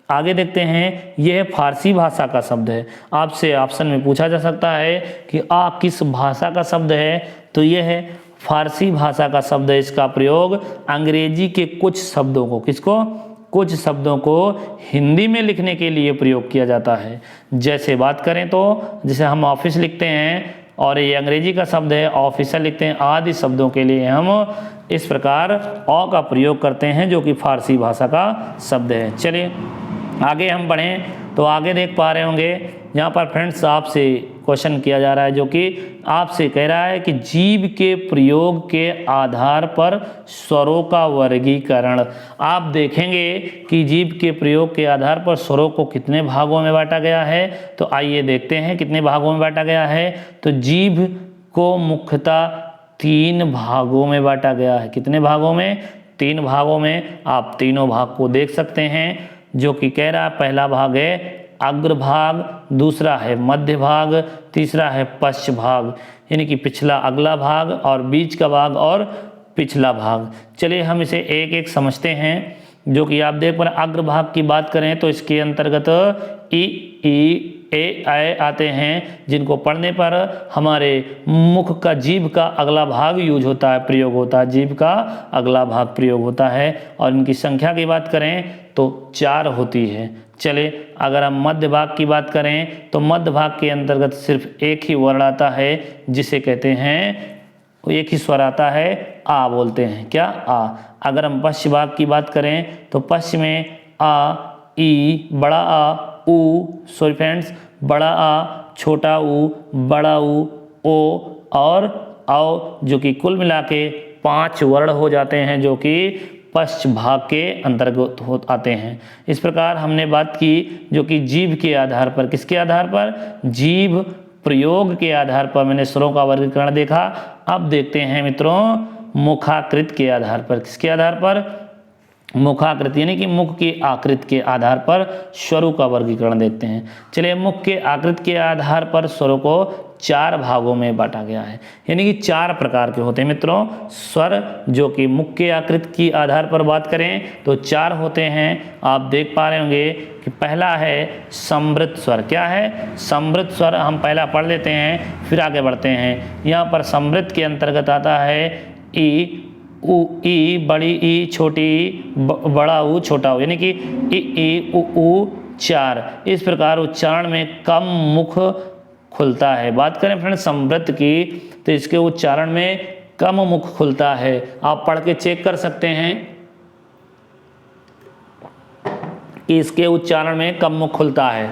आगे देखते हैं यह फारसी भाषा का शब्द है। आपसे ऑप्शन में पूछा जा सकता है कि आ किस भाषा का शब्द है, तो यह है फारसी भाषा का शब्द है। इसका प्रयोग अंग्रेजी के कुछ शब्दों को, किसको, कुछ शब्दों को हिंदी में लिखने के लिए प्रयोग किया जाता है। जैसे बात करें तो जैसे हम ऑफिस लिखते हैं और ये अंग्रेजी का शब्द है, ऑफिसर लिखते हैं, आदि शब्दों के लिए हम इस प्रकार अ का प्रयोग करते हैं जो कि फारसी भाषा का शब्द है। चलिए आगे हम बढ़ें तो आगे देख पा रहे होंगे यहाँ पर फ्रेंड्स आपसे क्वेश्चन किया जा रहा है जो कि आपसे कह रहा है कि जीव के प्रयोग के आधार पर स्वरों का वर्गीकरण। आप देखेंगे कि जीव के प्रयोग के आधार पर स्वरों को कितने भागों में बांटा गया है। तो आइए देखते हैं कितने भागों में बांटा गया है। तो जीव को मुख्यतः 3 भागों में बांटा गया है। कितने भागों में? 3 भागों में। आप तीनों भाग को देख सकते हैं जो कि कह रहा है पहला भाग है अग्र भाग, दूसरा है मध्य भाग, तीसरा है पश्च भाग, यानी कि पिछला अगला भाग और बीच का भाग और पिछला भाग। चलिए हम इसे एक एक समझते हैं। जो कि आप देख पर अग्र भाग की बात करें तो इसके अंतर्गत ई ए आए आते हैं, जिनको पढ़ने पर हमारे मुख का, जीभ का अगला भाग यूज होता है, प्रयोग होता है, जीभ का अगला भाग प्रयोग होता है। और इनकी संख्या की बात करें तो 4 होती है। चले अगर हम मध्य भाग की बात करें तो मध्य भाग के अंतर्गत सिर्फ एक ही वर्ण आता है जिसे कहते हैं, एक ही स्वर आता है, आ बोलते हैं। क्या? आ। अगर हम पश्चिम भाग की बात करें तो पश्चिम में आ, ई, बड़ा आ, ऊ, सॉरी फ्रेंड्स, बड़ा आ, छोटा ऊ, बड़ा ऊ, ओ और औ, जो कि कुल मिला के 5 वर्ण हो जाते हैं जो कि पश्च भाग के अंतर्गत आते हैं। इस प्रकार हमने बात की जो कि जीभ के आधार पर, किसके आधार पर, जीभ प्रयोग के आधार पर मैंने स्वरों का वर्गीकरण देखा। अब देखते हैं मित्रों मुखाकृत के आधार पर, किसके आधार पर, मुखाकृत यानी कि मुख की आकृति के आधार पर स्वरों का वर्गीकरण देखते हैं। चलिए, मुख के आकृति के आधार पर स्वरों को 4 भागों में बांटा गया है, यानी कि 4 प्रकार के होते हैं मित्रों स्वर, जो कि मुख के आकृति के आधार पर बात करें तो 4 होते हैं। आप देख पा रहे होंगे कि पहला है समृद्ध स्वर। क्या है, समृद्ध स्वर। हम पहला पढ़ लेते हैं फिर आगे बढ़ते हैं। यहाँ पर समृद्ध के अंतर्गत आता है ई, उ, ई, बड़ी ई, छोटी ई, बड़ा ऊ, छोटा ऊ, यानी कि ई, उ, 4। इस प्रकार उच्चारण में कम मुख खुलता है। बात करें फ्रेंड समृद्ध की तो इसके उच्चारण में कम मुख खुलता है। आप पढ़ के चेक कर सकते हैं कि इसके उच्चारण में कम मुख खुलता है।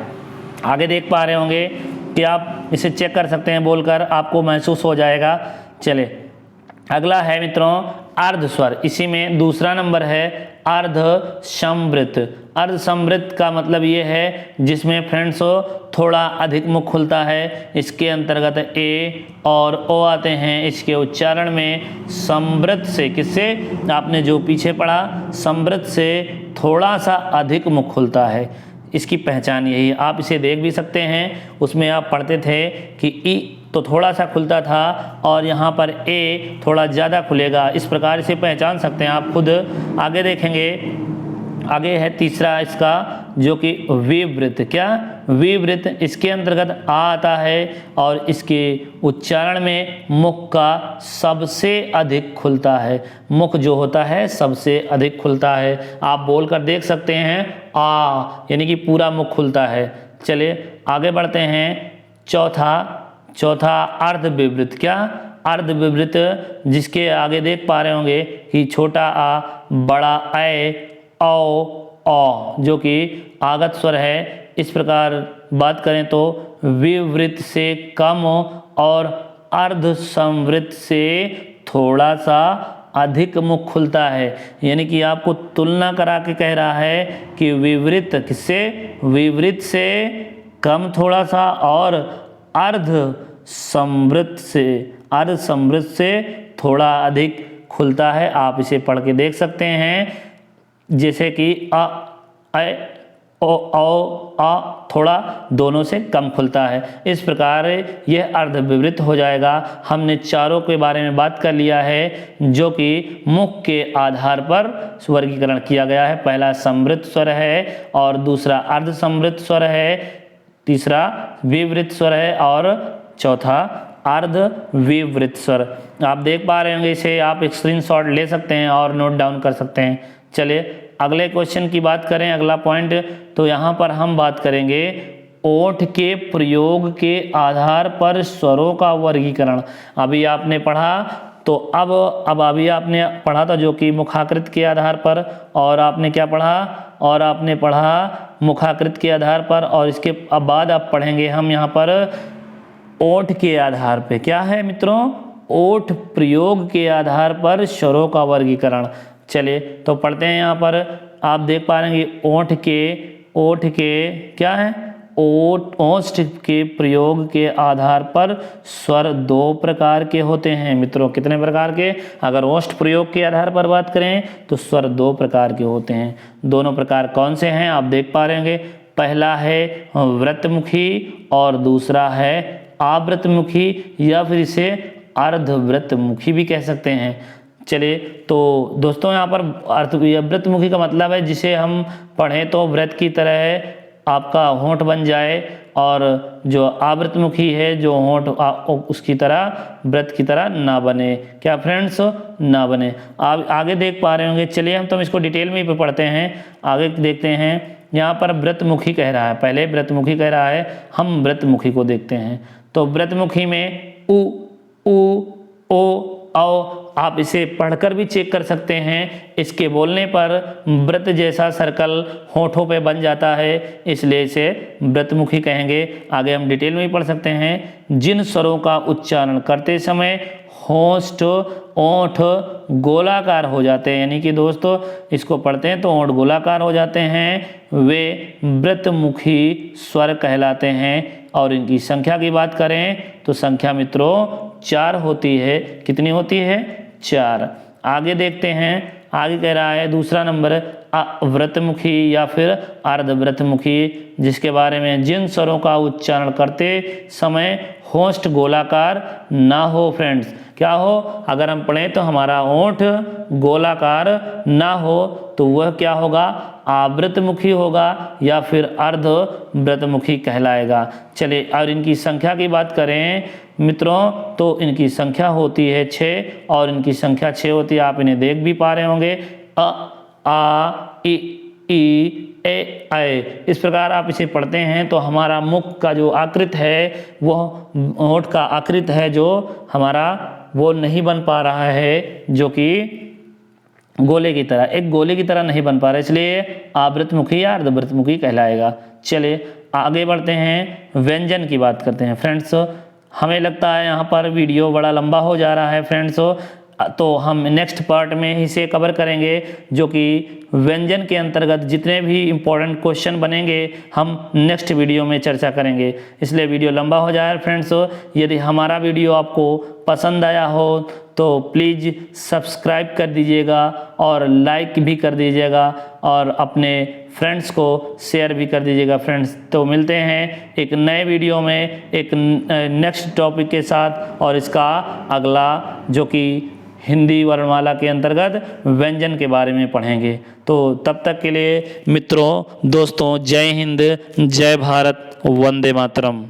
आगे देख पा रहे होंगे कि आप इसे चेक कर सकते हैं, बोलकर आपको महसूस हो जाएगा। चले, अगला है मित्रों अर्ध स्वर। इसी में दूसरा नंबर है अर्ध समृद्ध। अर्ध समृद्ध का मतलब ये है जिसमें फ्रेंड्स थोड़ा अधिक मुख खुलता है। इसके अंतर्गत ए और ओ आते हैं। इसके उच्चारण में समृद्ध से, किससे, आपने जो पीछे पढ़ा, समृद्ध से थोड़ा सा अधिक मुख खुलता है। इसकी पहचान यही है। आप इसे देख भी सकते हैं, उसमें आप पढ़ते थे कि ई तो थोड़ा सा खुलता था और यहाँ पर ए थोड़ा ज़्यादा खुलेगा। इस प्रकार इसे पहचान सकते हैं आप खुद। आगे देखेंगे, आगे है तीसरा इसका जो कि विवृत। क्या, विवृत। इसके अंतर्गत आ आता है और इसके उच्चारण में मुख का सबसे अधिक खुलता है। मुख जो होता है सबसे अधिक खुलता है। आप बोलकर देख सकते हैं आ, यानी कि पूरा मुख खुलता है। चलिए आगे बढ़ते हैं। चौथा अर्ध विवृत। क्या, अर्ध विवृत, जिसके आगे देख पा रहे होंगे कि छोटा आ, बड़ा ए, औ, जो कि आगत स्वर है। इस प्रकार बात करें तो विवृत से कम और अर्ध संवृत से थोड़ा सा अधिक मुख खुलता है। यानी कि आपको तुलना करा के कह रहा है कि विवृत किससे, विवृत से कम थोड़ा सा और अर्ध समृद्ध से थोड़ा अधिक खुलता है। आप इसे पढ़ के देख सकते हैं, जैसे कि अ, ए, ओ, आ थोड़ा दोनों से कम खुलता है। इस प्रकार यह अर्ध विवृत हो जाएगा। हमने चारों के बारे में बात कर लिया है जो कि मुख के आधार पर वर्गीकरण किया गया है। पहला समृद्ध स्वर है और दूसरा अर्ध समृद्ध स्वर है, तीसरा विवृत स्वर है और चौथा अर्ध विवृत स्वर। आप देख पा रहे होंगे, इसे आप एक स्क्रीनशॉट ले सकते हैं और नोट डाउन कर सकते हैं। चलिए अगले क्वेश्चन की बात करें, अगला पॉइंट, तो यहाँ पर हम बात करेंगे ओठ के प्रयोग के आधार पर स्वरों का वर्गीकरण। अभी आपने पढ़ा तो अब अभी आपने पढ़ा था जो कि मुखाकृत के आधार पर, और आपने क्या पढ़ा, और आपने पढ़ा मुखाकृत के आधार पर, और इसके अब बाद आप पढ़ेंगे हम यहाँ पर ओठ के आधार पे। क्या है मित्रों, ओठ प्रयोग के आधार पर स्वरों का वर्गीकरण। चलिए तो पढ़ते हैं। यहाँ पर आप देख पा रहे हैं ओठ के क्या है, ओष्ठ के प्रयोग के आधार पर स्वर 2 प्रकार के होते हैं मित्रों। कितने प्रकार के, अगर ओष्ठ प्रयोग के आधार पर बात करें तो स्वर 2 प्रकार के होते हैं। दोनों प्रकार कौन से हैं आप देख पा रहे होंगे। पहला है व्रतमुखी और दूसरा है आवृतमुखी, या फिर इसे अर्धव्रतमुखी भी कह सकते हैं। चलिए तो दोस्तों यहाँ पर व्रतमुखी का मतलब है जिसे हम पढ़ें तो व्रत की तरह आपका होंठ बन जाए, और जो आवृतमुखी है जो होंठ उसकी तरह व्रत की तरह ना बने। क्या फ्रेंड्स, ना बने। आप आगे देख पा रहे होंगे। चलिए हम इसको डिटेल में ही पढ़ते हैं। आगे देखते हैं। यहाँ पर व्रतमुखी कह रहा है, पहले व्रतमुखी कह रहा है, हम व्रतमुखी को देखते हैं। तो व्रतमुखी में उ, ओ, औ, आप इसे पढ़कर भी चेक कर सकते हैं। इसके बोलने पर व्रत जैसा सर्कल होठों पे बन जाता है, इसलिए इसे व्रतमुखी कहेंगे। आगे हम डिटेल में भी पढ़ सकते हैं। जिन स्वरों का उच्चारण करते समय होस्ट ओंठ गोलाकार हो जाते हैं, यानी कि दोस्तों इसको पढ़ते हैं तो ओंठ गोलाकार हो जाते हैं, वे व्रतमुखी स्वर कहलाते हैं। और इनकी संख्या की बात करें तो संख्या मित्रों 4 होती है। कितनी होती है? 4। आगे देखते हैं, आगे कह रहा है दूसरा नंबर अव्रतमुखी या फिर अर्धव्रतमुखी, जिसके बारे में जिन स्वरों का उच्चारण करते समय होस्ट गोलाकार ना हो। फ्रेंड्स क्या हो? अगर हम पढ़ें तो हमारा ओंठ गोलाकार ना हो तो वह क्या होगा? आवृतमुखी होगा या फिर अर्धव्रतमुखी कहलाएगा। चलिए और इनकी संख्या की बात करें मित्रों तो इनकी संख्या होती है 6 और इनकी संख्या 6 होती है। आप इन्हें देख भी पा रहे होंगे, अ आ इ ई ए ऐ। इस प्रकार आप इसे पढ़ते हैं तो हमारा मुख का जो आकृत है वह होंठ का आकृत है जो हमारा वो नहीं बन पा रहा है, जो कि गोले की तरह, एक गोले की तरह नहीं बन पा रहा, इसलिए आवृतमुखी या अर्धव्रतमुखी कहलाएगा। चलिए आगे बढ़ते हैं, व्यंजन की बात करते हैं। फ्रेंड्स हमें लगता है यहाँ पर वीडियो बड़ा लंबा हो जा रहा है फ्रेंड्स, तो हम नेक्स्ट पार्ट में इसे कवर करेंगे, जो कि व्यंजन के अंतर्गत जितने भी इम्पोर्टेंट क्वेश्चन बनेंगे हम नेक्स्ट वीडियो में चर्चा करेंगे, इसलिए वीडियो लंबा हो जाए फ्रेंड्स। यदि हमारा वीडियो आपको पसंद आया हो तो प्लीज़ सब्सक्राइब कर दीजिएगा और लाइक भी कर दीजिएगा और अपने फ्रेंड्स को शेयर भी कर दीजिएगा फ्रेंड्स। तो मिलते हैं एक नए वीडियो में एक नेक्स्ट टॉपिक के साथ, और इसका अगला जो कि हिंदी वर्णमाला के अंतर्गत व्यंजन के बारे में पढ़ेंगे। तो तब तक के लिए मित्रों दोस्तों जय हिंद, जय भारत, वंदे मातरम।